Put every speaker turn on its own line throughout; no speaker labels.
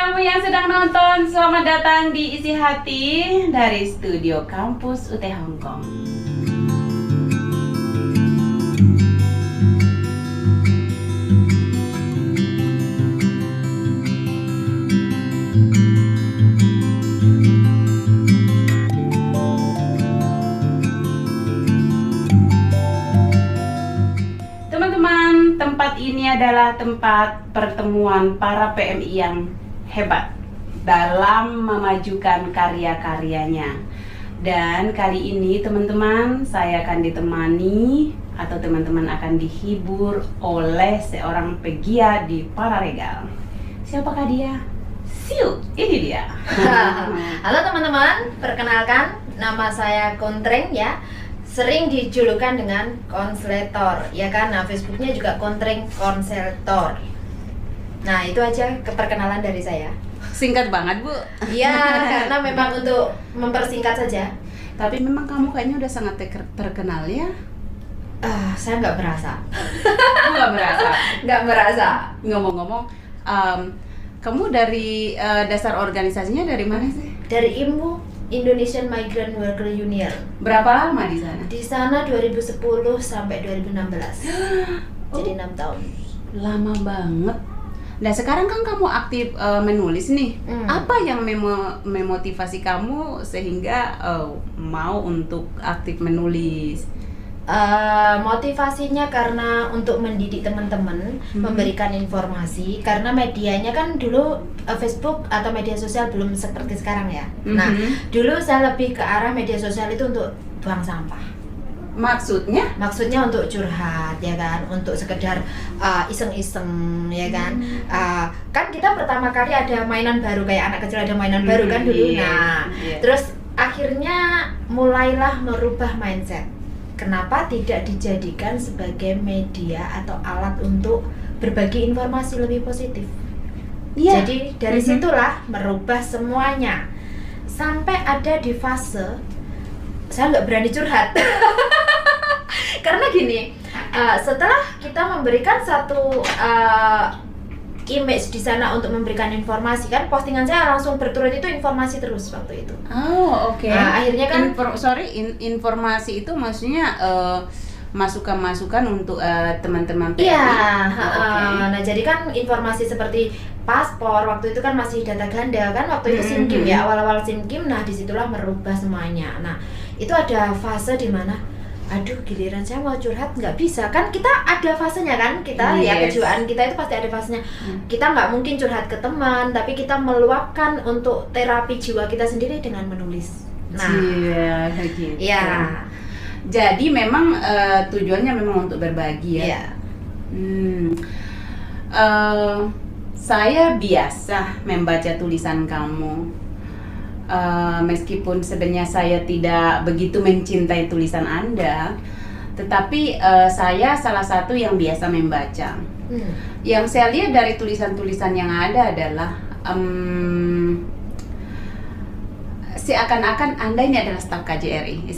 kamu yang sedang nonton, selamat datang di Isi Hati dari studio kampus UT Hongkong. Teman-teman, tempat ini adalah tempat pertemuan para PMI yang hebat dalam memajukan karya-karyanya. Dan kali ini teman-teman, saya akan ditemani atau teman-teman akan dihibur oleh seorang pegiat di Pararegal. Siapakah dia? Siu, ini dia.
Halo teman-teman, perkenalkan nama saya Kontreng ya. Sering dijulukan dengan konsletor, ya kan? Nah, Facebooknya juga Kontreng Konsletor. Nah, itu aja keperkenalan dari saya.
Singkat banget, Bu.
Iya, karena memang untuk mempersingkat saja.
Tapi memang kamu kayaknya udah sangat terkenal ya?
Saya nggak merasa.
Nggak merasa?
Nggak merasa.
Ngomong-ngomong, kamu dari dasar organisasinya dari mana sih?
Dari IMWU, Indonesian Migrant Worker Union.
Berapa lama di sana?
Di sana 2010 sampai 2016. Jadi 6 tahun.
Lama banget. Nah sekarang kan kamu aktif menulis nih. Apa yang memotivasi kamu sehingga mau untuk aktif menulis?
Motivasinya karena untuk mendidik teman-teman, memberikan informasi. Karena medianya kan dulu Facebook atau media sosial belum seperti sekarang ya. Nah, dulu saya lebih ke arah media sosial itu untuk buang sampah.
Maksudnya?
Maksudnya untuk curhat ya kan, untuk sekedar iseng-iseng ya kan. Kan kita pertama kali ada mainan baru, kayak anak kecil ada mainan baru kan dulu. Nah, terus akhirnya mulailah merubah mindset. Kenapa tidak dijadikan sebagai media atau alat untuk berbagi informasi lebih positif? Jadi dari situlah merubah semuanya. Sampai ada di fase saya nggak berani curhat. Karena gini, setelah kita memberikan satu image di sana untuk memberikan informasi, kan postingan saya langsung berturut itu informasi terus waktu itu.
Oh, oke.
Nah, akhirnya kan
informasi itu maksudnya masukan-masukan untuk teman-teman PMI.
Iya, nah jadi kan informasi seperti paspor waktu itu kan masih data ganda kan, waktu itu SIM-KIM ya, awal-awal SIM-KIM. Nah disitulah merubah semuanya. Nah itu ada fase di mana aduh giliran saya mau curhat nggak bisa kan, kita ada fasenya kan, kita ya kejiwaan kita itu pasti ada fasenya. Kita nggak mungkin curhat ke teman, tapi kita meluapkan untuk terapi jiwa kita sendiri dengan menulis. Nah
gitu.
Ya,
jadi memang tujuannya memang untuk berbagi ya. Saya biasa membaca tulisan kamu. Meskipun sebenarnya saya tidak begitu mencintai tulisan Anda, tetapi saya salah satu yang biasa membaca. Yang saya lihat dari tulisan-tulisan yang ada adalah seakan-akan Anda ini adalah staf KJRI,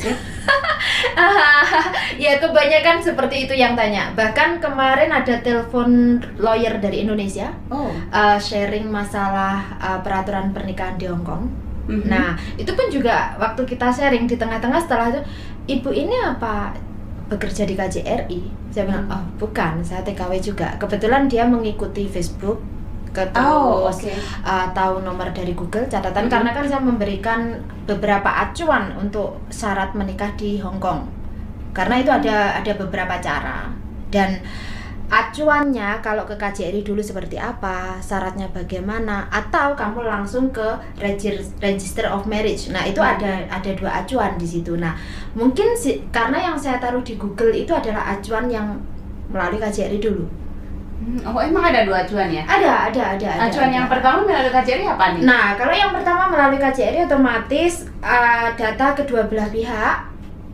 ya kebanyakan seperti itu yang tanya. Bahkan kemarin ada telepon lawyer dari Indonesia, sharing masalah peraturan pernikahan di Hongkong. Nah itu pun juga waktu kita sharing di tengah-tengah, setelah itu, ibu ini apa bekerja di KJRI? Saya bilang, oh bukan, saya TKW juga. Kebetulan dia mengikuti Facebook, tahu nomor dari Google catatan, karena kan saya memberikan beberapa acuan untuk syarat menikah di Hongkong. Karena itu ada beberapa cara, dan acuannya kalau ke KJRI dulu seperti apa, syaratnya bagaimana, atau kamu langsung ke Register of Marriage. Nah itu ada dua acuan di situ. Nah mungkin karena yang saya taruh di Google itu adalah acuan yang melalui KJRI dulu.
Oh emang ada dua acuan ya? Ada. Acuan yang pertama melalui KJRI apa nih?
Nah kalau yang pertama melalui KJRI otomatis data kedua belah pihak,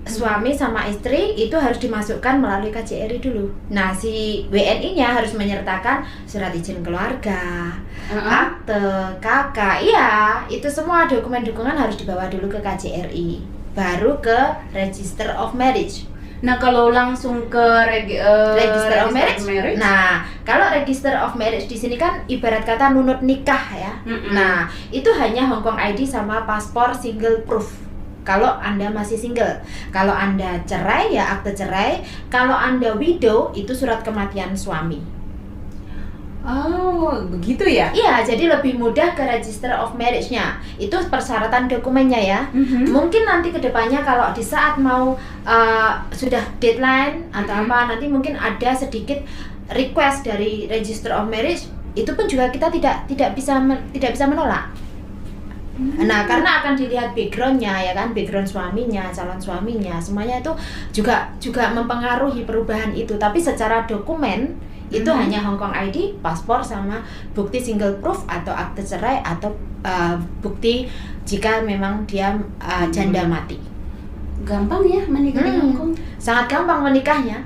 suami sama istri itu harus dimasukkan melalui KJRI dulu. Nah si WNI-nya harus menyertakan surat izin keluarga, akte, KK, iya itu semua dokumen-dokumen harus dibawa dulu ke KJRI, baru ke Register of Marriage.
Nah, kalau langsung ke
Register of Marriage. Nah, kalau Register of Marriage di sini kan ibarat kata nunut nikah ya. Nah, itu hanya Hong Kong ID sama paspor single proof. Kalau Anda masih single. Kalau Anda cerai ya akte cerai. Kalau Anda widow itu surat kematian suami.
Oh, begitu ya?
Iya, jadi lebih mudah ke Register of Marriage-nya. Itu persyaratan dokumennya ya. Mungkin nanti kedepannya kalau di saat mau sudah deadline atau apa, nanti mungkin ada sedikit request dari Register of Marriage. Itu pun juga kita tidak bisa menolak. Nah, karena akan dilihat background-nya ya kan, background suaminya, calon suaminya, semuanya itu juga mempengaruhi perubahan itu. Tapi secara dokumen itu hanya Hong Kong ID, paspor sama bukti single proof atau akte cerai atau bukti jika memang dia janda mati.
Gampang ya menikah di Hong Kong?
Sangat gampang menikahnya.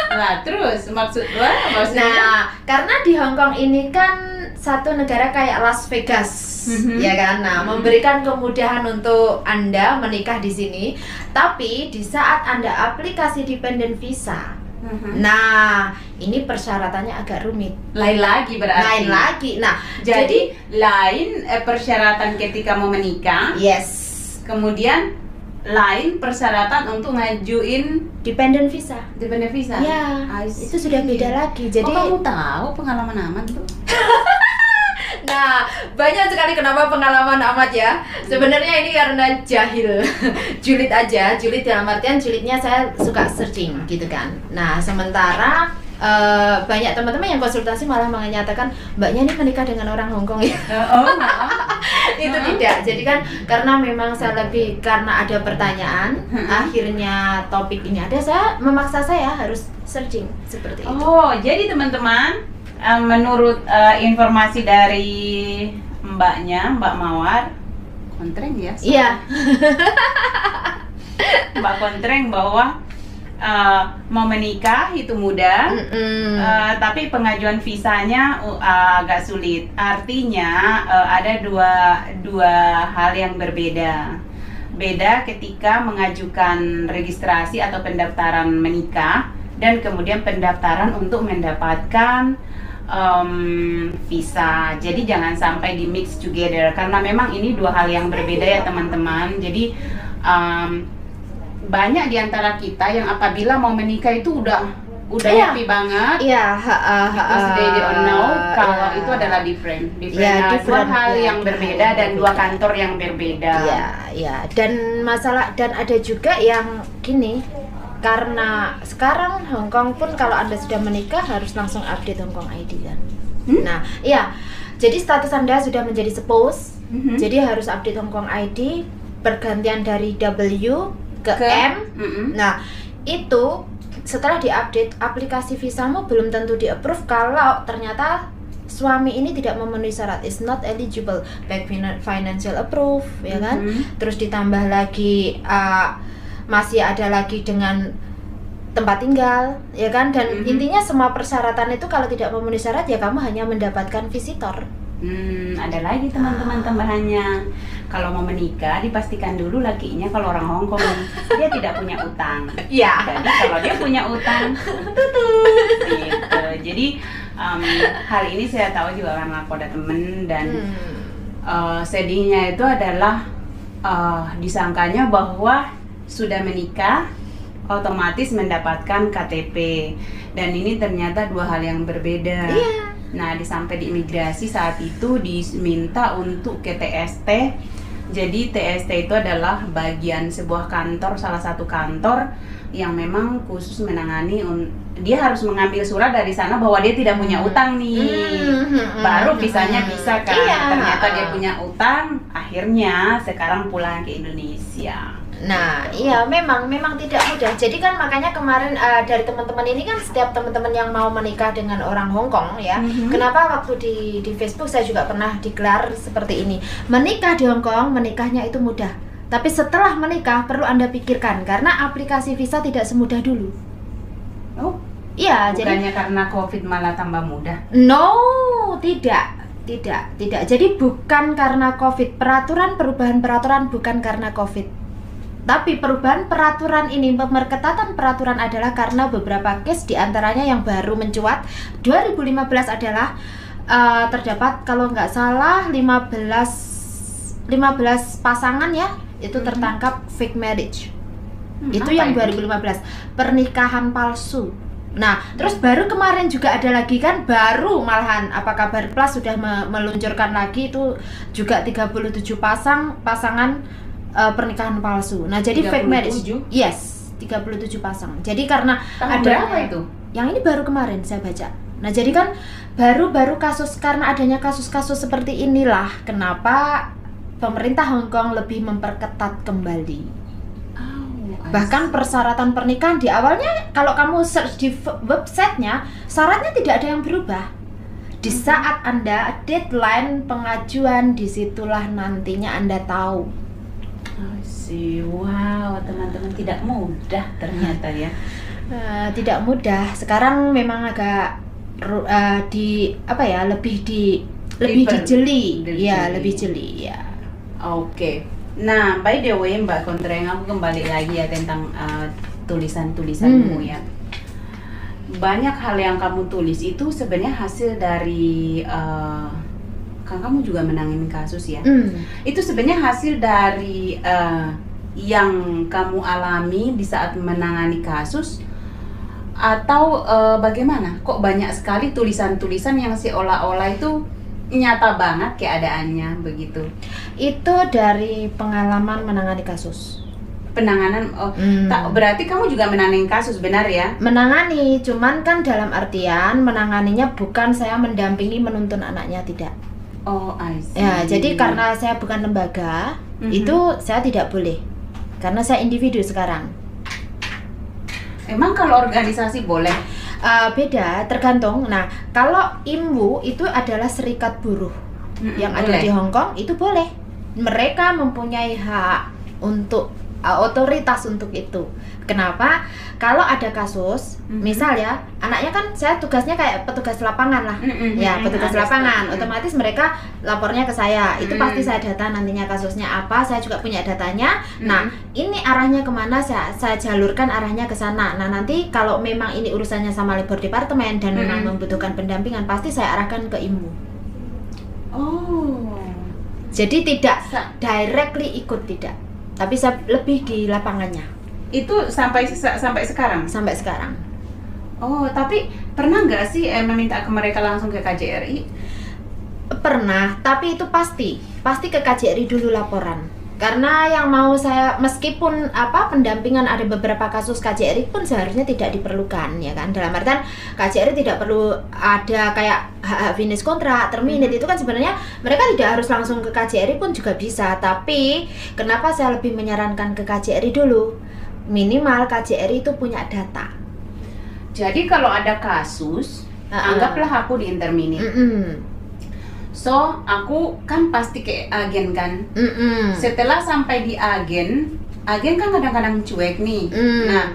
Nah, terus maksudnya?
Nah, karena di Hong Kong ini kan satu negara kayak Las Vegas, ya kan? Nah, memberikan kemudahan untuk Anda menikah di sini. Tapi di saat Anda aplikasi dependent visa, nah, ini persyaratannya agak rumit.
Lain lagi berarti.
Lain lagi. Nah,
jadi lain persyaratan ketika mau menikah.
Yes.
Kemudian lain persyaratan untuk ngajuin
dependent visa.
Dependent visa.
Ya, itu sudah beda lagi. Jadi
kamu tahu pengalaman aman tuh?
Nah, banyak sekali kenapa pengalaman amat ya. Sebenarnya ini karena jahil. Julid aja, julid dalam artian julidnya saya suka searching gitu kan. Nah, sementara banyak teman-teman yang konsultasi malah menyatakan mbaknya ini menikah dengan orang Hong Kong ya. Itu tidak. Jadi kan karena memang saya lebih karena ada pertanyaan, akhirnya topik ini ada, saya memaksa saya harus searching seperti itu.
Oh, jadi teman-teman, menurut informasi dari mbaknya, Mbak Mawar Kontreng ya?
Iya.
Mbak Kontreng bahwa mau menikah itu mudah, tapi pengajuan visanya agak sulit. Artinya ada dua hal yang berbeda. Beda ketika mengajukan registrasi atau pendaftaran menikah dan kemudian pendaftaran untuk mendapatkan visa. Jadi jangan sampai di mix together karena memang ini dua hal yang berbeda ya teman-teman. Jadi banyak di antara kita yang apabila mau menikah itu udah happy banget.
Iya,
because they don't know kalau itu adalah different dua hal yang berbeda dan dua kantor yang berbeda.
Iya. Dan ada juga yang gini. Karena sekarang Hong Kong pun kalau Anda sudah menikah harus langsung update Hong Kong ID kan. Nah, iya. Jadi status Anda sudah menjadi spouse. Jadi harus update Hong Kong ID, pergantian dari W ke M. Nah, itu setelah diupdate aplikasi visamu belum tentu di-approve kalau ternyata suami ini tidak memenuhi syarat, is not eligible back financial approve, ya kan? Terus ditambah lagi masih ada lagi dengan tempat tinggal, ya kan? Dan intinya semua persyaratan itu kalau tidak memenuhi syarat ya kamu hanya mendapatkan visitor.
Ada lagi teman-teman tambahannya. Kalau mau menikah dipastikan dulu lakinya kalau orang Hong Kong dia tidak punya utang.
Iya.
Jadi kalau dia punya utang, gitu. Jadi hal ini saya tahu juga karena aku ada temen dan sedihnya itu adalah disangkanya bahwa sudah menikah otomatis mendapatkan KTP dan ini ternyata dua hal yang berbeda.
Iya.
Nah, sampai di imigrasi saat itu diminta untuk ke TST. Jadi TST itu adalah bagian sebuah kantor, salah satu kantor yang memang khusus menangani. Dia harus mengambil surat dari sana bahwa dia tidak punya utang nih. Baru visanya bisa kan.
Iya.
Ternyata dia punya utang, akhirnya sekarang pulang ke Indonesia.
Nah, iya memang tidak mudah. Jadi kan makanya kemarin dari teman-teman ini kan setiap teman-teman yang mau menikah dengan orang Hong Kong ya. Kenapa waktu di Facebook saya juga pernah digelar seperti ini. Menikah di Hong Kong, menikahnya itu mudah. Tapi setelah menikah perlu Anda pikirkan karena aplikasi visa tidak semudah dulu.
Oh,
iya,
bukannya karena COVID malah tambah mudah?
No, tidak. Jadi bukan karena COVID. Perubahan peraturan bukan karena COVID. Tapi perubahan peraturan ini, pemerketatan peraturan adalah karena beberapa case diantaranya yang baru mencuat 2015 adalah terdapat kalau nggak salah 15 pasangan ya itu tertangkap fake marriage. Itu yang 2015 pernikahan palsu. Nah, terus baru kemarin juga ada lagi kan, baru malahan apa Kabar Plus sudah meluncurkan lagi itu juga 37 pasangan pernikahan palsu. Nah, jadi 37? Fake marriage. Yes, 37 pasang. Jadi karena
tahun
ada
berapa itu?
Yang ini baru kemarin saya baca. Nah, jadi kan baru kasus, karena adanya kasus-kasus seperti inilah kenapa pemerintah Hong Kong lebih memperketat kembali. Bahkan persyaratan pernikahan di awalnya kalau kamu search di websitenya syaratnya tidak ada yang berubah. Di saat Anda deadline pengajuan, disitulah nantinya Anda tahu.
Wow, teman-teman tidak mudah ternyata ya.
Tidak mudah. Sekarang memang agak lebih dijeli. Ya, lebih jeli ya.
Oke. Nah, by the way Mbak Kontreng, aku kembali lagi ya tentang tulisan-tulisanmu ya. Banyak hal yang kamu tulis itu sebenarnya hasil dari kan kamu juga menangani kasus ya. Itu sebenarnya hasil dari yang kamu alami di saat menangani kasus atau bagaimana? Kok banyak sekali tulisan-tulisan yang seolah-olah itu nyata banget keadaannya begitu?
Itu dari pengalaman menangani kasus.
Penanganan, berarti kamu juga menangani kasus, benar ya? Menangani,
cuman kan dalam artian menanganinya bukan saya mendampingi menuntun anaknya, tidak.
Oh, I see.
Ya, jadi karena saya bukan lembaga, itu saya tidak boleh. Karena saya individu sekarang.
Emang kalau organisasi boleh?
Beda, tergantung. Nah, kalau IMWU itu adalah serikat buruh yang ada di Hong Kong, itu boleh. Mereka mempunyai hak untuk otoritas untuk itu. Kenapa? Kalau ada kasus, misal ya, anaknya kan saya tugasnya kayak petugas lapangan lah, ya petugas lapangan. Otomatis mereka lapornya ke saya. Itu pasti saya data nantinya kasusnya apa. Saya juga punya datanya. Nah, ini arahnya kemana? Saya jalurkan arahnya ke sana. Nah, nanti kalau memang ini urusannya sama Labor Department dan memang membutuhkan pendampingan, pasti saya arahkan ke IMWU.
Oh,
jadi tidak directly ikut, tidak. Tapi saya lebih di lapangannya.
Itu sampai sekarang? Sampai sekarang. Oh, tapi pernah nggak sih meminta ke mereka langsung ke KJRI?
Pernah, tapi itu pasti ke KJRI dulu laporan. Karena yang mau saya, meskipun pendampingan ada beberapa kasus KJRI pun seharusnya tidak diperlukan, ya kan? Dalam artian KJRI tidak perlu ada kayak hak finish kontrak, terminate, itu kan sebenarnya mereka tidak harus langsung ke KJRI pun juga bisa. Tapi kenapa saya lebih menyarankan ke KJRI dulu? Minimal KJRI itu punya data.
Jadi kalau ada kasus, anggaplah aku di interminate. So, aku kan pasti ke agen kan. Setelah sampai di agen kan kadang-kadang cuek nih. Nah,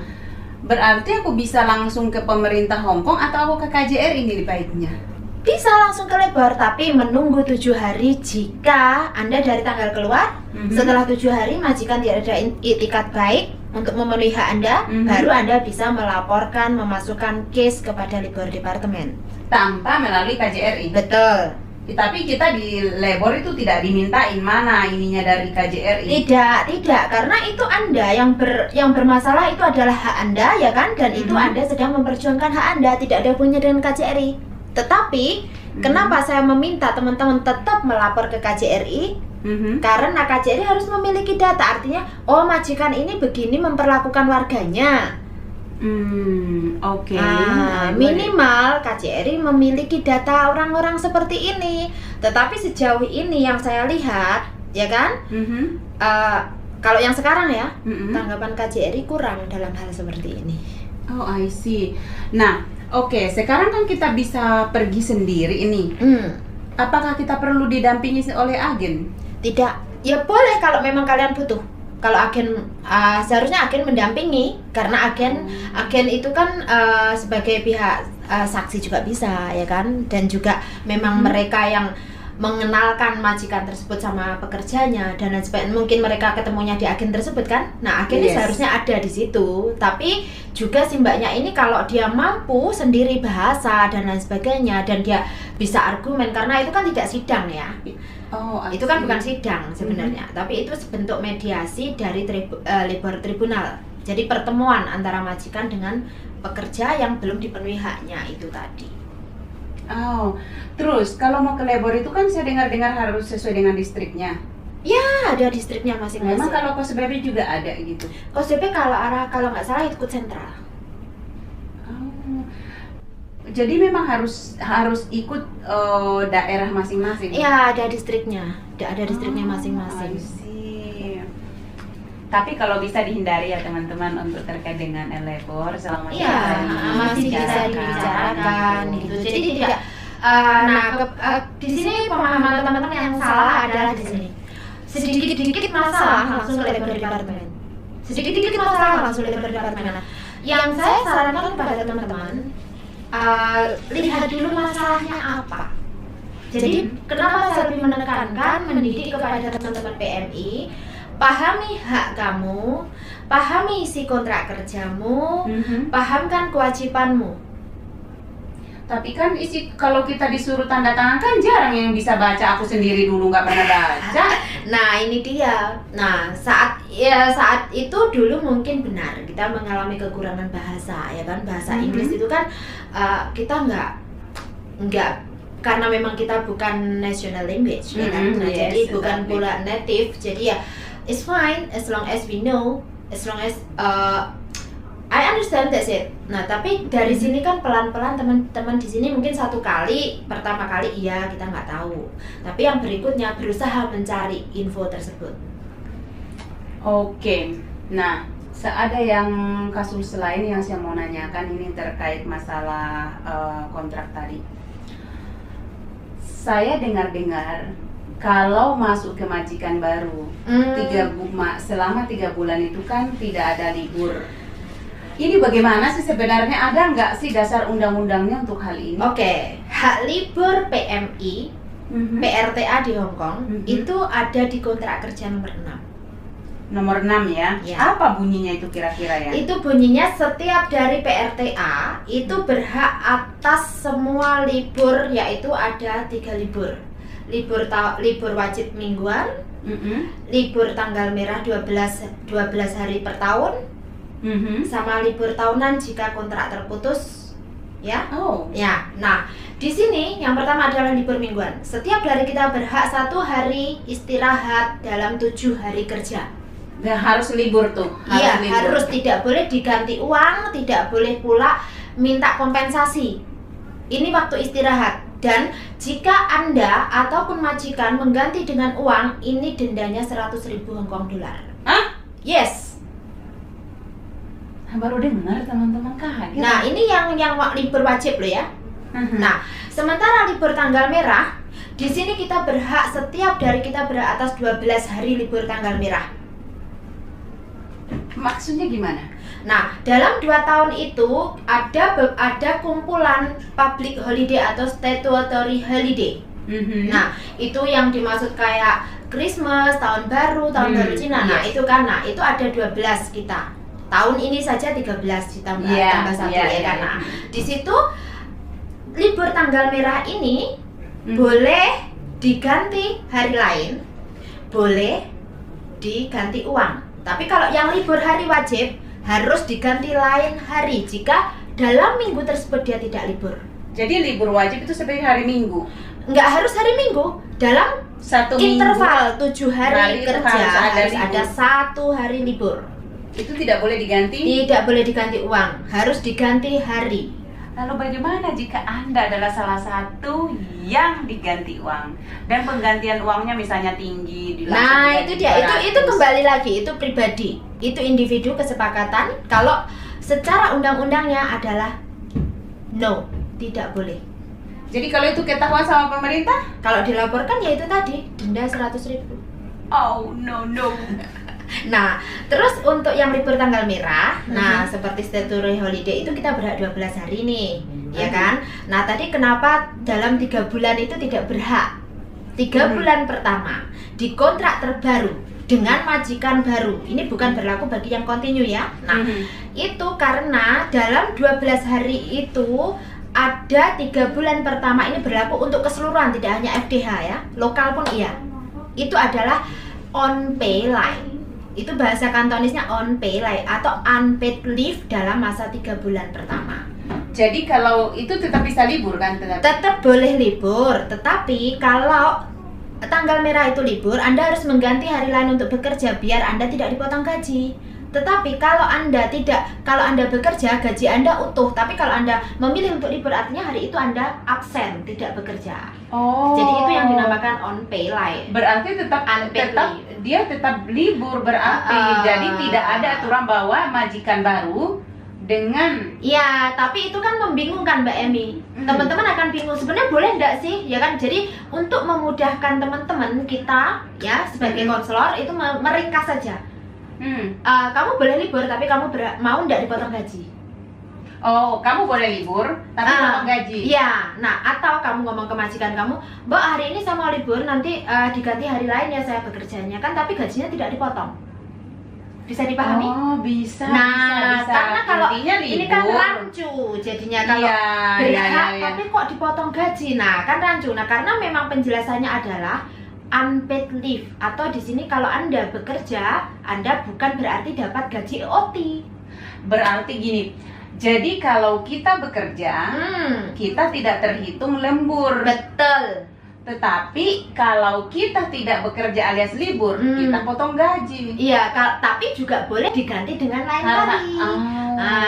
berarti aku bisa langsung ke pemerintah Hong Kong atau aku ke KJRI ini baiknya?
Bisa langsung ke labor, tapi menunggu 7 hari jika Anda dari tanggal keluar. Setelah 7 hari majikan tidak ada itikat baik untuk memenuhi hak Anda, baru Anda bisa melaporkan, memasukkan case kepada Labor Department
tanpa melalui KJRI.
Betul.
Tapi kita di labor itu tidak dimintain mana ininya dari KJRI.
Tidak, karena itu Anda yang bermasalah, itu adalah hak Anda, ya kan? Dan itu Anda sedang memperjuangkan hak Anda, tidak ada hubungannya dengan KJRI. Tetapi kenapa saya meminta teman-teman tetap melapor ke KJRI? Karena KJRI harus memiliki data, artinya majikan ini begini memperlakukan warganya.
Oke.
Minimal KJRI memiliki data orang-orang seperti ini. Tetapi sejauh ini yang saya lihat, ya kan, kalau yang sekarang ya, tanggapan KJRI kurang dalam hal seperti ini.
Oh, I see. Nah, oke, sekarang kan kita bisa pergi sendiri ini. Apakah kita perlu didampingi oleh agen?
Tidak. Ya boleh kalau memang kalian butuh. Kalau agen, seharusnya agen mendampingi, karena agen itu kan sebagai pihak saksi juga bisa, ya kan, dan juga memang mereka yang mengenalkan majikan tersebut sama pekerjanya dan lain sebagainya. Mungkin mereka ketemunya di agen tersebut kan. Nah, agen ini seharusnya ada di situ. Tapi juga si mbaknya ini kalau dia mampu sendiri bahasa dan lain sebagainya dan dia bisa argumen, karena itu kan tidak sidang ya. Itu kan bukan sidang sebenarnya, tapi itu bentuk mediasi dari labor tribunal. Jadi pertemuan antara majikan dengan pekerja yang belum dipenuhi haknya itu tadi.
Terus kalau mau ke labor itu kan saya dengar-dengar harus sesuai dengan distriknya.
Ya, ada distriknya masing-masing.
Memang kalau kos BP juga ada gitu.
Kos BP kalau nggak salah ikut sentral.
Jadi memang harus ikut daerah masing-masing.
Iya, ada distriknya. Ada distriknya masing-masing.
Tapi kalau bisa dihindari ya teman-teman untuk terkait dengan labor selama
masih bisa dibicarakan gitu. Jadi tidak di sini pemahaman teman-teman yang salah adalah di sini. Sedikit-sedikit masalah langsung ke labor departemen. Sedikit-sedikit masalah langsung ke labor departemen. Yang saya sarankan kepada teman-teman, lihat dulu masalahnya apa. Jadi kenapa saya lebih menekankan mendidik kepada teman-teman PMI, pahami hak kamu, pahami isi kontrak kerjamu, pahamkan kewajibanmu.
Tapi kan kalau kita disuruh tanda tangan kan jarang yang bisa baca. Aku sendiri dulu nggak pernah baca.
Nah ini dia. Nah saat itu dulu mungkin benar kita mengalami kekurangan bahasa, ya kan, bahasa Inggris itu kan kita nggak karena memang kita bukan national language, ya kan. Nah jadi bukan pula native, jadi ya it's fine as long as we know, as long as I understand, that's it. Nah, tapi dari sini kan pelan-pelan teman-teman di sini mungkin pertama kali iya kita nggak tahu. Tapi yang berikutnya berusaha mencari info tersebut.
Oke. Nah, ada yang kasus lain yang saya mau nanyakan ini terkait masalah kontrak tadi. Saya dengar-dengar kalau masuk ke majikan baru selama 3 bulan itu kan tidak ada libur. Ini bagaimana sih sebenarnya, ada nggak sih dasar undang-undangnya untuk hal ini?
Oke, hak libur PMI, PRTA di Hong Kong itu ada di kontrak kerja nomor 6.
Nomor 6 ya? Apa bunyinya itu kira-kira ya?
Itu bunyinya setiap dari PRTA itu berhak atas semua libur, yaitu ada 3 libur. Libur wajib mingguan, libur tanggal merah 12 hari per tahun, sama libur tahunan jika kontrak terputus, ya. Ya. Nah, di sini yang pertama adalah libur mingguan. Setiap dari kita berhak 1 hari istirahat dalam 7 hari kerja.
Dan harus libur tuh.
Harus, tidak boleh diganti uang, tidak boleh pula minta kompensasi. Ini waktu istirahat. Dan jika Anda ataupun majikan mengganti dengan uang, ini dendanya 100.000 Hong Kong dolar. Yes.
Baru dengar teman-teman kaget.
Nah ini yang libur wajib loh ya. Nah sementara libur tanggal merah, di sini kita berhak, setiap dari kita berhak atas 12 hari libur tanggal merah.
Maksudnya gimana?
Nah dalam 2 tahun itu ada kumpulan public holiday atau statutory holiday. Nah itu yang dimaksud kayak Christmas, tahun baru Cina. Nah itu kan, itu ada 12 kita. Tahun ini saja 13 ditambah 1 ya kan. Nah, di situ libur tanggal merah ini boleh diganti hari lain, boleh diganti uang. Tapi kalau yang libur hari wajib harus diganti lain hari jika dalam minggu tersebut dia tidak libur.
Jadi libur wajib itu seperti hari Minggu?
Enggak harus hari Minggu, dalam interval 7 hari kerja harus ada 1 hari libur.
Itu tidak boleh diganti?
Tidak boleh diganti uang, harus diganti hari.
Lalu bagaimana jika Anda adalah salah satu yang diganti uang dan penggantian uangnya misalnya tinggi?
Nah itu dia, itu kembali lagi, itu pribadi, itu individu kesepakatan. Kalau secara undang-undangnya adalah no, tidak boleh.
Jadi kalau itu ketahuan sama pemerintah?
Kalau dilaporkan ya itu tadi, denda 100.000.
Oh no.
Nah, terus untuk yang libur tanggal merah, nah seperti statutory holiday itu kita berhak 12 hari nih, ya kan? Nah, tadi kenapa dalam 3 bulan itu tidak berhak? 3 bulan pertama di kontrak terbaru dengan majikan baru, ini bukan berlaku bagi yang kontinu ya. Nah, itu karena dalam 12 hari itu ada 3 bulan pertama ini berlaku untuk keseluruhan, tidak hanya FDH ya, lokal pun iya. Itu adalah on pay line. Itu bahasa kantonisnya on pay line atau unpaid leave dalam masa 3 bulan pertama.
Jadi kalau itu tetap bisa libur kan?
Tetap boleh libur, tetapi kalau tanggal merah itu libur, Anda harus mengganti hari lain untuk bekerja biar Anda tidak dipotong gaji. Tetapi kalau Anda bekerja, gaji Anda utuh. Tapi kalau Anda memilih untuk libur, artinya hari itu Anda absen, tidak bekerja.
Oh.
Jadi itu yang dinamakan on pay line.
Berarti dia tetap libur berarti. Jadi tidak ada aturan bahwa majikan baru dengan
ya, tapi itu kan membingungkan Mbak Emi. Teman-teman akan bingung sebenarnya boleh enggak sih, ya kan? Jadi untuk memudahkan teman-teman kita ya sebagai konselor itu meringkas saja. Kamu boleh libur tapi kamu mau enggak dipotong gaji?
Oh, kamu boleh libur tapi potong gaji.
Iya. Nah, atau kamu ngomong ke majikan kamu, "Mbak, hari ini saya mau libur, nanti diganti hari lain ya saya bekerjanya." Kan tapi gajinya tidak dipotong. Bisa dipahami?
Oh, bisa.
Nah,
bisa.
karena kalau
libur.
ini kan rancu jadinya kalau berhak tapi kok dipotong gaji. Nah, kan rancu. Nah, karena memang penjelasannya adalah unpaid leave atau di sini kalau Anda bekerja, Anda bukan berarti dapat gaji OT.
Berarti gini. Jadi kalau kita bekerja, kita tidak terhitung lembur.
Betul.
Tetapi kalau kita tidak bekerja alias libur, kita potong gaji.
Iya, tapi juga boleh diganti dengan lain kali.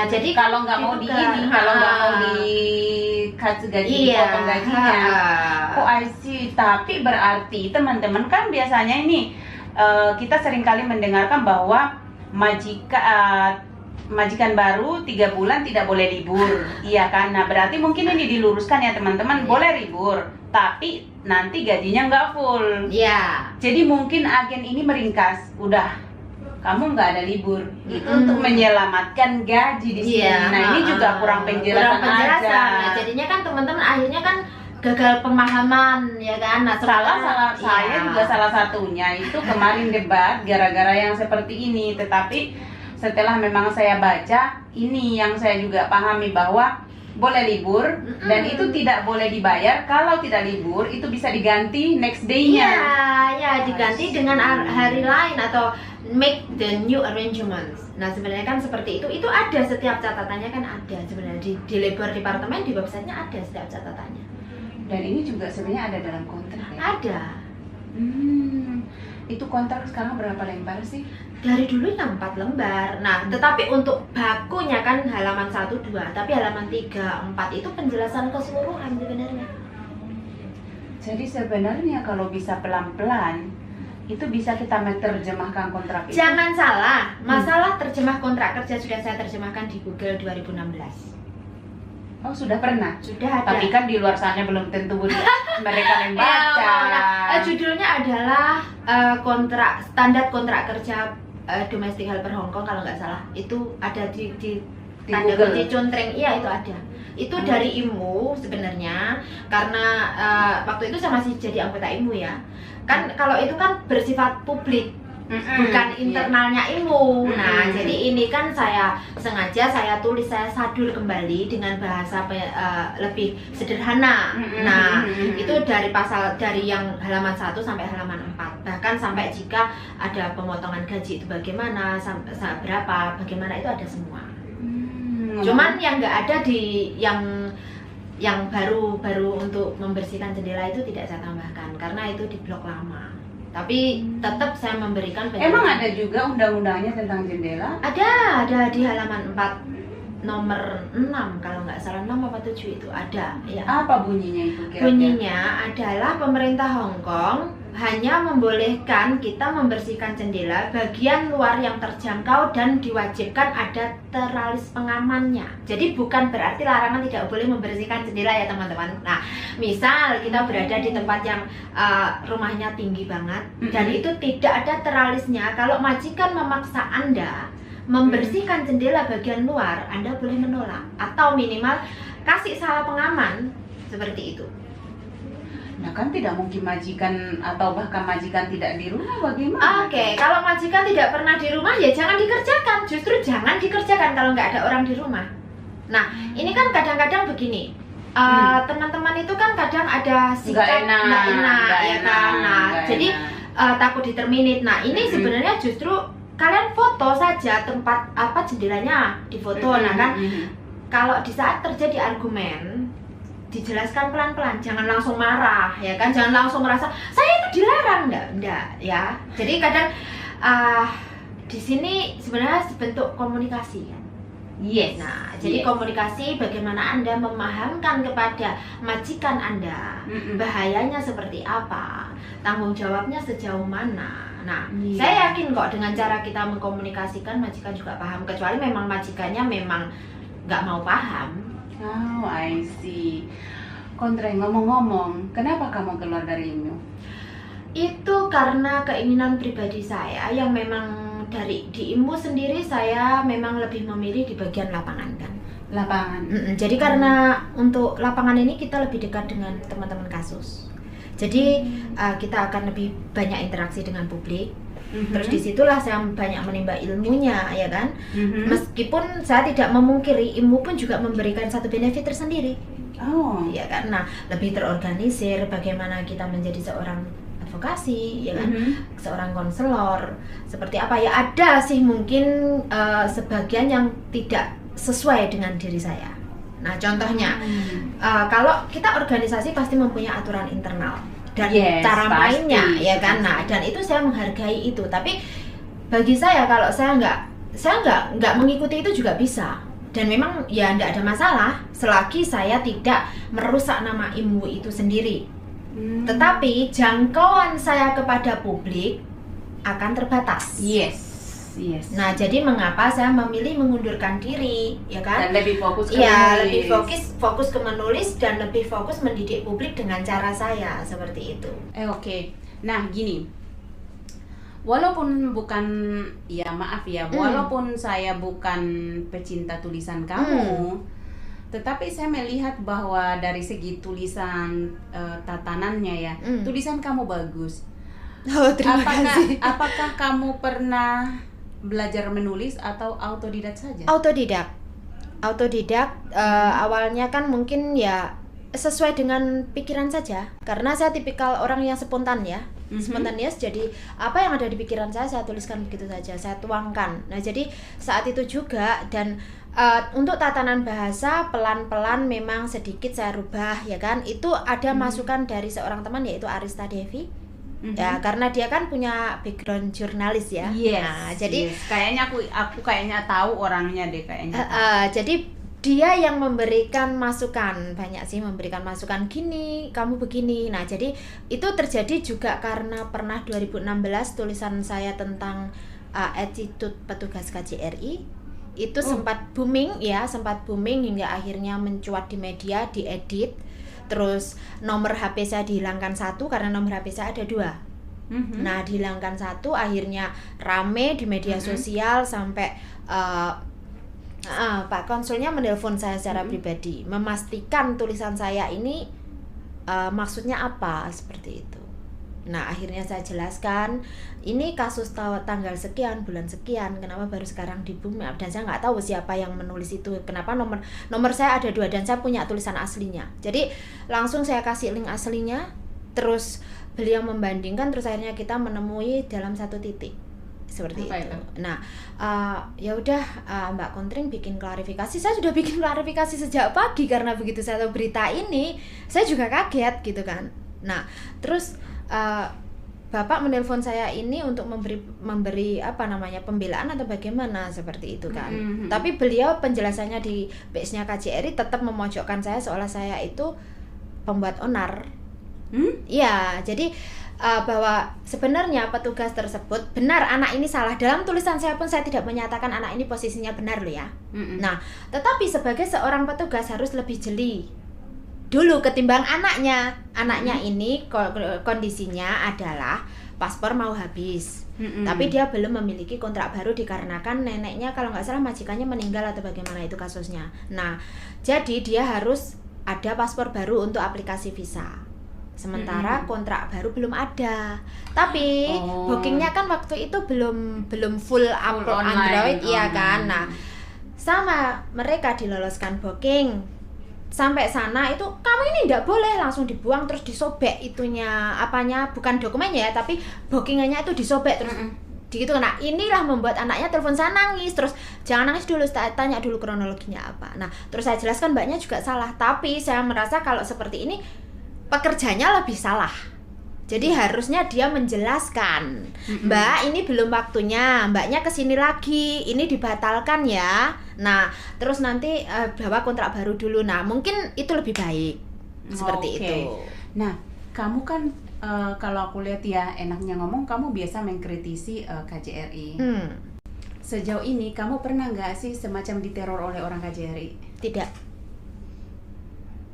Jadi
kalau nggak mau di ini, kalau nggak mau dikasih gaji, potong gajinya. Oh, I see. Tapi berarti teman-teman kan biasanya ini kita seringkali mendengarkan bahwa majikan baru 3 bulan tidak boleh libur. Iya kan? Nah, berarti mungkin ini diluruskan ya teman-teman, boleh libur tapi nanti gajinya nggak full.
Iya.
Jadi mungkin agen ini meringkas, udah kamu nggak ada libur, itu untuk menyelamatkan gaji di sini. Nah, ini juga kurang penjelasan aja.
Nah, jadinya kan teman-teman akhirnya kan gagal pemahaman ya kan. Nah,
saya juga salah satunya itu kemarin debat gara-gara yang seperti ini. Tetapi setelah memang saya baca, ini yang saya juga pahami bahwa boleh libur dan itu tidak boleh dibayar. Kalau tidak libur itu bisa diganti next day-nya.
Ya diganti dengan hari lain atau make the new arrangements. Nah, sebenarnya kan seperti itu. Itu ada setiap catatannya kan ada sebenarnya di labor departemen, di websitenya ada setiap catatannya.
Dan ini juga sebenarnya ada dalam kontrak ya?
Ada.
Itu kontrak sekarang berapa lembar sih?
Dari dulu yang 4 lembar. Nah, tetapi untuk bakunya kan halaman 1, 2, tapi halaman 3, 4 itu penjelasan keseluruhan sebenarnya.
Jadi sebenarnya kalau bisa pelan-pelan itu bisa kita menerjemahkan kontrak itu.
Jangan salah, masalah terjemah kontrak kerja sudah saya terjemahkan di Google 2016.
Oh, sudah pernah?
Sudah ada.
Tapi kan di luar sana belum tentu mereka membaca.
Judulnya adalah standar kontrak kerja domestic helper Hong Kong kalau nggak salah. Itu ada di tanda kunci contreng. Iya, itu ada. Itu dari IMU sebenarnya, karena waktu itu saya masih jadi anggota IMU ya. Kan kalau itu kan bersifat publik. Bukan internalnya IMU. Nah, jadi ini kan saya sengaja saya tulis, saya sadul kembali dengan bahasa lebih sederhana. Nah, itu dari yang halaman 1 sampai halaman 4. Bahkan sampai jika ada pemotongan gaji itu bagaimana, sampai berapa, bagaimana itu ada semua. Cuman yang nggak ada di yang baru untuk membersihkan jendela itu tidak saya tambahkan karena itu di blok lama. Tapi tetap saya memberikan penjelasan.
Emang ada juga undang-undangnya tentang jendela?
Ada di halaman 4 nomor 6 kalau nggak salah, 6 apa 7 itu ada ya.
Apa bunyinya itu kira-kira?
Bunyinya adalah pemerintah Hong Kong hanya membolehkan kita membersihkan jendela bagian luar yang terjangkau dan diwajibkan ada teralis pengamannya. Jadi bukan berarti larangan tidak boleh membersihkan jendela ya teman-teman. Nah, misal kita berada di tempat yang rumahnya tinggi banget dan itu tidak ada teralisnya, kalau majikan memaksa Anda membersihkan jendela bagian luar, Anda boleh menolak atau minimal kasih salah pengaman seperti itu.
Nah kan tidak mungkin majikan atau bahkan majikan tidak di rumah, bagaimana?
Oke, kalau majikan tidak pernah di rumah ya jangan dikerjakan. Justru jangan dikerjakan kalau nggak ada orang di rumah. Nah, ini kan kadang-kadang begini. Teman-teman itu kan kadang ada sikap nggak enak, ya kan. Nah, jadi takut diterminate. Nah, ini sebenarnya justru kalian foto saja tempat jendelanya difoto. Nah kan, kalau di saat terjadi argumen, dijelaskan pelan-pelan, jangan langsung marah, ya kan, jangan langsung merasa saya itu dilarang, enggak, ya. Jadi kadang di sini sebenarnya bentuk komunikasi, kan.
Yes.
Nah, jadi komunikasi bagaimana Anda memahamkan kepada majikan Anda bahayanya seperti apa, tanggung jawabnya sejauh mana. Nah, saya yakin kok dengan cara kita mengkomunikasikan majikan juga paham, kecuali memang majikannya memang nggak mau paham.
Oh, I see. Kontre, ngomong-ngomong, kenapa kamu keluar dari IMU?
Itu karena keinginan pribadi saya yang memang di IMU sendiri saya memang lebih memilih di bagian lapangan, kan.
Lapangan.
Jadi karena untuk lapangan ini kita lebih dekat dengan teman-teman kasus. Jadi kita akan lebih banyak interaksi dengan publik. Terus disitulah saya banyak menimba ilmunya, ya kan. Meskipun saya tidak memungkiri, ilmu pun juga memberikan satu benefit tersendiri.
Oh,
ya kan. Nah, lebih terorganisir, bagaimana kita menjadi seorang advokasi, ya kan, seorang konselor, seperti apa ya. Ada sih mungkin sebagian yang tidak sesuai dengan diri saya. Nah, contohnya kalau kita organisasi pasti mempunyai aturan internal dan cara mainnya, ya kan. Nah, dan itu saya menghargai itu. Tapi bagi saya, kalau saya nggak mengikuti itu juga bisa. Dan memang ya nggak ada masalah selagi saya tidak merusak nama IMU itu sendiri. Tetapi jangkauan saya kepada publik akan terbatas.
Yes.
Nah, jadi mengapa saya memilih mengundurkan diri, ya kan?
Dan lebih fokus ke
menulis. Lebih fokus ke menulis dan lebih fokus mendidik publik dengan cara saya seperti itu.
Oke. Nah, gini. Walaupun bukan, ya maaf ya, walaupun saya bukan pecinta tulisan kamu, tetapi saya melihat bahwa dari segi tulisan tatanannya ya, tulisan kamu bagus.
Oh, terima kasih.
Apakah kamu pernah belajar menulis atau autodidak saja?
Autodidak. Awalnya kan mungkin ya sesuai dengan pikiran saja, karena saya tipikal orang yang spontan ya. Spontaneous, jadi apa yang ada di pikiran saya tuliskan begitu saja, saya tuangkan. Nah, jadi saat itu juga, dan untuk tatanan bahasa pelan-pelan memang sedikit saya rubah, ya kan. Itu ada masukan dari seorang teman, yaitu Arista Devi. Ya, karena dia kan punya background jurnalis ya. Nah, jadi
kayaknya aku kayaknya tahu orangnya deh kayaknya.
Jadi dia yang memberikan masukan, banyak sih memberikan masukan, gini, kamu begini. Nah, jadi itu terjadi juga karena pernah 2016 tulisan saya tentang attitude petugas KJRI itu sempat booming hingga akhirnya mencuat di media, diedit. Terus nomor HP saya dihilangkan satu karena nomor HP saya ada 2. Nah, dihilangkan satu, akhirnya rame di media sosial sampai Pak konsulnya menelpon saya secara pribadi, memastikan tulisan saya ini maksudnya apa, seperti itu. Nah, akhirnya saya jelaskan, ini kasus tanggal sekian, bulan sekian, kenapa baru sekarang di boom, dan saya nggak tahu siapa yang menulis itu, kenapa nomor saya ada 2, dan saya punya tulisan aslinya. Jadi langsung saya kasih link aslinya, terus beliau membandingkan, terus akhirnya kita menemui dalam satu titik. Seperti itu. Nah, ya udah, Mbak Kontring bikin klarifikasi. Saya sudah bikin klarifikasi sejak pagi, karena begitu saya tahu berita ini, saya juga kaget gitu kan. Nah, terus Bapak menelpon saya ini untuk memberi pembelaan atau bagaimana, seperti itu kan. Tapi beliau penjelasannya di page-nya KJRI tetap memojokkan saya seolah saya itu pembuat onar. Ya, jadi bahwa sebenarnya petugas tersebut benar, anak ini salah. Dalam tulisan saya pun saya tidak menyatakan anak ini posisinya benar loh ya. Nah, tetapi sebagai seorang petugas harus lebih jeli dulu ketimbang anaknya. Anaknya ini kondisinya adalah paspor mau habis, tapi dia belum memiliki kontrak baru dikarenakan neneknya kalau nggak salah majikannya meninggal atau bagaimana itu kasusnya. Nah, jadi dia harus ada paspor baru untuk aplikasi visa. Sementara kontrak baru belum ada. Tapi bookingnya kan waktu itu belum full upload Android, iya kan. Nah, sama mereka diloloskan booking. Sampai sana itu kamu ini tidak boleh langsung dibuang terus disobek itunya apanya, bukan dokumennya ya, tapi bookingannya itu disobek terus gitu. Nah, inilah membuat anaknya telepon saya nangis. Terus jangan nangis dulu, tanya dulu kronologinya apa. Nah, terus saya jelaskan mbaknya juga salah. Tapi saya merasa kalau seperti ini pekerjanya lebih salah. Jadi harusnya dia menjelaskan, Mbak ini belum waktunya, mbaknya kesini lagi, ini dibatalkan ya. Nah, terus nanti bawa kontrak baru dulu. Nah, mungkin itu lebih baik seperti itu.
Nah, kamu kan kalau aku lihat ya, enaknya ngomong, kamu biasa mengkritisi KJRI. Sejauh ini kamu pernah nggak sih semacam diteror oleh orang KJRI?
Tidak.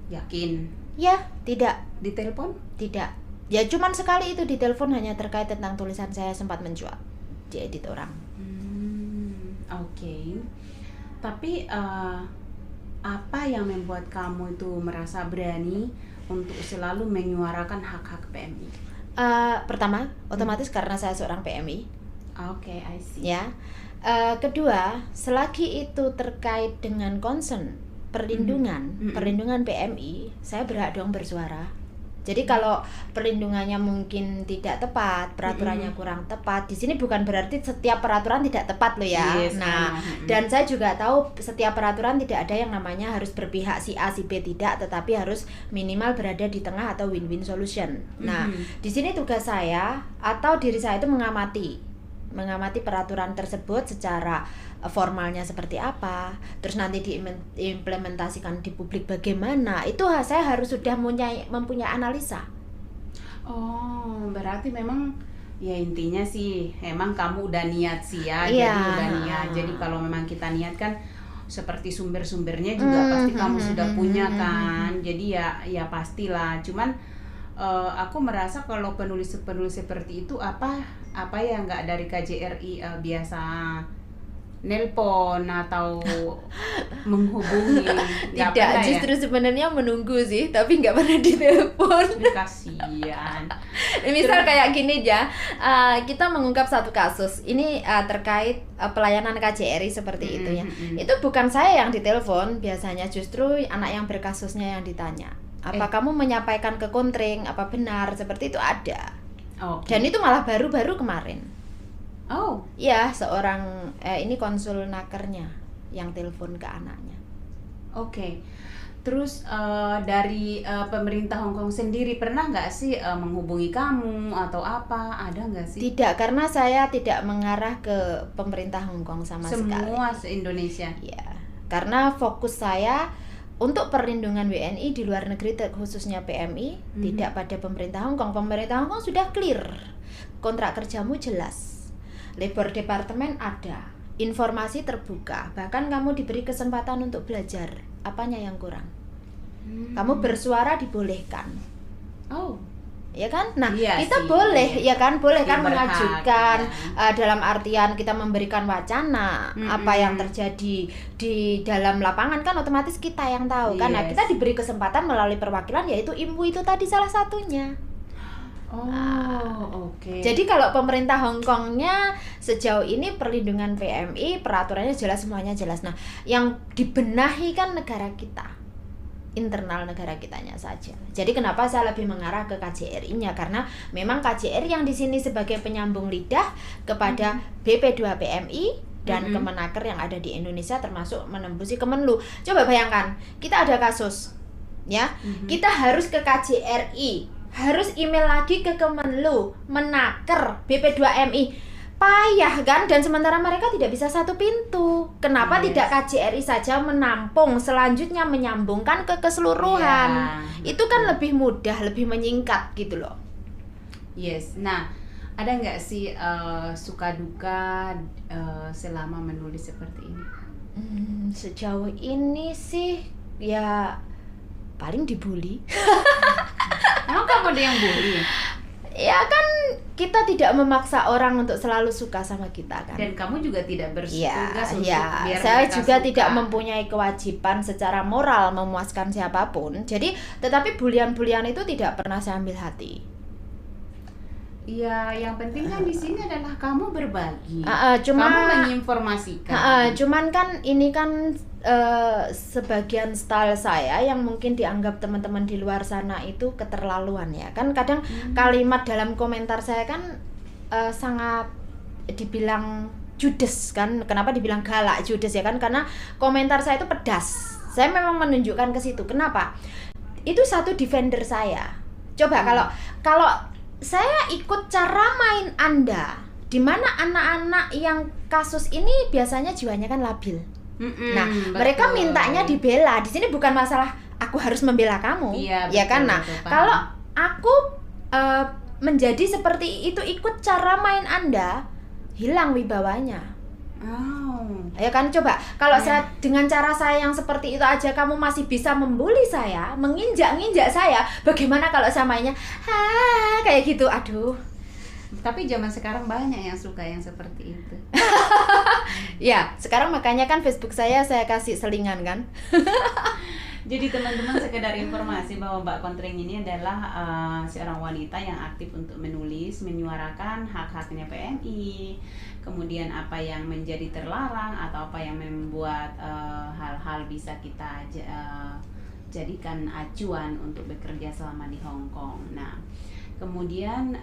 Yakin?
Ya, tidak.
Ditelepon?
Tidak. Ya cuman sekali itu ditelepon, hanya terkait tentang tulisan saya sempat mencuat diedit orang.
Oke. Tapi apa yang membuat kamu itu merasa berani untuk selalu menyuarakan hak-hak PMI?
Pertama, otomatis karena saya seorang PMI.
Oke, I see.
Ya. Kedua, selagi itu terkait dengan concern perlindungan PMI, saya berhak dong bersuara. Jadi kalau perlindungannya mungkin tidak tepat, peraturannya kurang tepat, di sini bukan berarti setiap peraturan tidak tepat loh ya.
Yes,
nah, dan saya juga tahu setiap peraturan tidak ada yang namanya harus berpihak si A si B, tidak, tetapi harus minimal berada di tengah atau win-win solution. Nah, di sini tugas saya atau diri saya itu mengamati peraturan tersebut secara formalnya seperti apa, terus nanti diimplementasikan di publik bagaimana, itu saya harus sudah mempunyai analisa.
Oh, berarti memang ya intinya sih emang kamu udah niat sih ya, jadi udah niat. Jadi kalau memang kita niat kan seperti sumber-sumbernya juga pasti kamu sudah punya kan. Jadi ya pastilah. Cuman aku merasa kalau penulis seperti itu apa ya nggak dari KJRI biasa nelpon atau menghubungi?
Tidak, justru ya? Sebenarnya menunggu sih, tapi nggak pernah ditelepon.
Kasian.
Misal kayak gini ya, kita mengungkap satu kasus ini terkait pelayanan KJRI seperti itu ya. Itu bukan saya yang ditelepon, biasanya justru anak yang berkasusnya yang ditanya. Apa kamu menyampaikan ke kontring, apa benar seperti itu ada. Dan itu malah baru-baru kemarin.
Oh,
ya seorang ini konsul nakernya yang telepon ke anaknya.
Oke. Terus dari pemerintah Hong Kong sendiri pernah nggak sih menghubungi kamu atau apa? Ada nggak sih?
Tidak, karena saya tidak mengarah ke pemerintah Hong Kong sama sekali.
Semua se-Indonesia?
Ya, karena fokus saya untuk perlindungan WNI di luar negeri, khususnya PMI, tidak pada pemerintah Hong Kong. Pemerintah Hong Kong sudah clear, kontrak kerjamu jelas, labor department ada, informasi terbuka, bahkan kamu diberi kesempatan untuk belajar. Apanya yang kurang? Kamu bersuara dibolehkan.
Oh,
ya kan? Nah,
iya
kita
sih,
boleh, ya kan? Boleh kan
berhak,
mengajukan dalam artian kita memberikan wacana apa yang terjadi di dalam lapangan kan otomatis kita yang tahu kan. Nah, kita diberi kesempatan melalui perwakilan, yaitu IMWU itu tadi salah satunya.
Oke.
Jadi kalau pemerintah Hong Kongnya sejauh ini perlindungan PMI peraturannya jelas, semuanya jelas. Nah, yang dibenahi kan negara kita, internal negara kitanya saja. Jadi kenapa saya lebih mengarah ke KJRI-nya, karena memang KJRI yang di sini sebagai penyambung lidah kepada BP2 PMI dan Kemenaker yang ada di Indonesia, termasuk menembusi Kemenlu. Coba bayangkan, kita ada kasus, ya, kita harus ke KJRI, harus email lagi ke Kemenlu, Menaker, BP2MI, payah kan? Dan sementara mereka tidak bisa satu pintu. Kenapa tidak KJRI saja menampung, selanjutnya menyambungkan ke keseluruhan? Itu kan lebih mudah, lebih menyingkat gitu loh.
Yes. Nah, ada nggak sih suka duka selama menulis seperti ini?
Sejauh ini sih ya paling dibully.
Emang kamu ada yang bully?
Ya kan kita tidak memaksa orang untuk selalu suka sama kita kan.
Dan kamu juga tidak
Iya,
bertugas untuk
iya.
biar
Saya
mereka
juga
suka.
tidak mempunyai kewajiban secara moral memuaskan siapapun. Jadi, tetapi bulian-bulian itu tidak pernah saya ambil hati.
Iya, yang penting kan di sini adalah kamu berbagi.
Cuma
Kamu menginformasikan.
cuman kan ini kan sebagian style saya yang mungkin dianggap teman-teman di luar sana itu keterlaluan ya. Kan kadang kalimat dalam komentar saya kan sangat dibilang judes kan. Kenapa dibilang galak judes ya kan? Karena komentar saya itu pedas. Saya memang menunjukkan ke situ. Kenapa? Itu satu defender saya. Coba kalau saya ikut cara main Anda, di mana anak-anak yang kasus ini biasanya jiwanya kan labil. Nah,
betul.
mereka mintanya dibela. Di sini bukan masalah aku harus membela kamu,
Iya,
ya kan?
betul,
Nah,
betul, paham.
kalau aku menjadi seperti itu, ikut cara main Anda, hilang wibawanya.
Oh.
Ya kan, coba kalau saya dengan cara saya yang seperti itu aja kamu masih bisa membuli saya, menginjak-injak saya, bagaimana kalau saya mainnya kayak gitu, aduh.
Tapi zaman sekarang banyak yang suka yang seperti itu.
Ya, sekarang makanya kan Facebook saya kasih selingan kan.
Jadi teman-teman, sekedar informasi bahwa Mbak Kontreng ini adalah seorang wanita yang aktif untuk menulis, menyuarakan hak-haknya PMI, kemudian apa yang menjadi terlarang atau apa yang membuat hal-hal bisa kita jadikan acuan untuk bekerja selama di Hong Kong. Nah, kemudian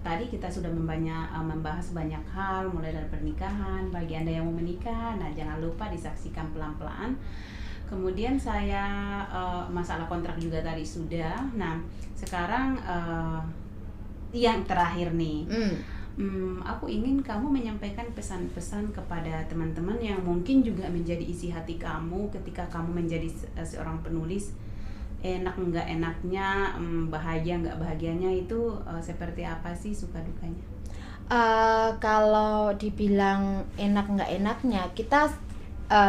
tadi kita sudah membahas banyak hal, mulai dari pernikahan. Bagi Anda yang mau menikah, nah jangan lupa disaksikan pelan-pelan. Kemudian saya masalah kontrak juga tadi sudah. Nah, sekarang yang terakhir nih, aku ingin kamu menyampaikan pesan-pesan kepada teman-teman yang mungkin juga menjadi isi hati kamu ketika kamu menjadi seorang penulis. Enak nggak enaknya, bahagia nggak bahagianya itu seperti apa sih suka dukanya?
Kalau dibilang enak nggak enaknya, kita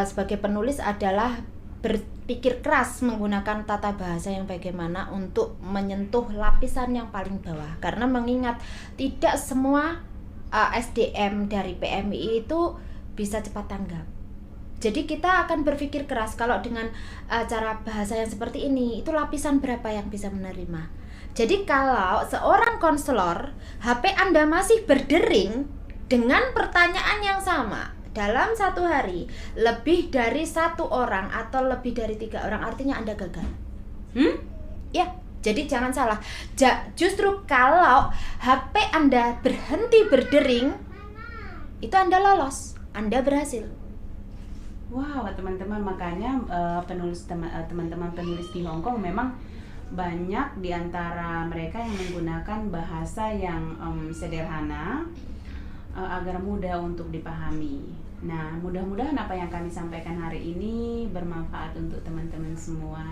sebagai penulis adalah berpikir keras menggunakan tata bahasa yang bagaimana untuk menyentuh lapisan yang paling bawah. Karena mengingat tidak semua SDM dari PMI itu bisa cepat tanggap. Jadi kita akan berpikir keras kalau dengan cara bahasa yang seperti ini, itu lapisan berapa yang bisa menerima. Jadi kalau seorang konselor, HP Anda masih berdering dengan pertanyaan yang sama dalam satu hari, lebih dari 1 orang atau lebih dari 3 orang, artinya Anda gagal. Ya, jadi jangan salah. Justru kalau HP Anda berhenti berdering, itu Anda lolos, Anda berhasil.
Wow, teman-teman, makanya teman-teman penulis di Hong Kong memang banyak di antara mereka yang menggunakan bahasa yang sederhana agar mudah untuk dipahami. Nah, mudah-mudahan apa yang kami sampaikan hari ini bermanfaat untuk teman-teman semua.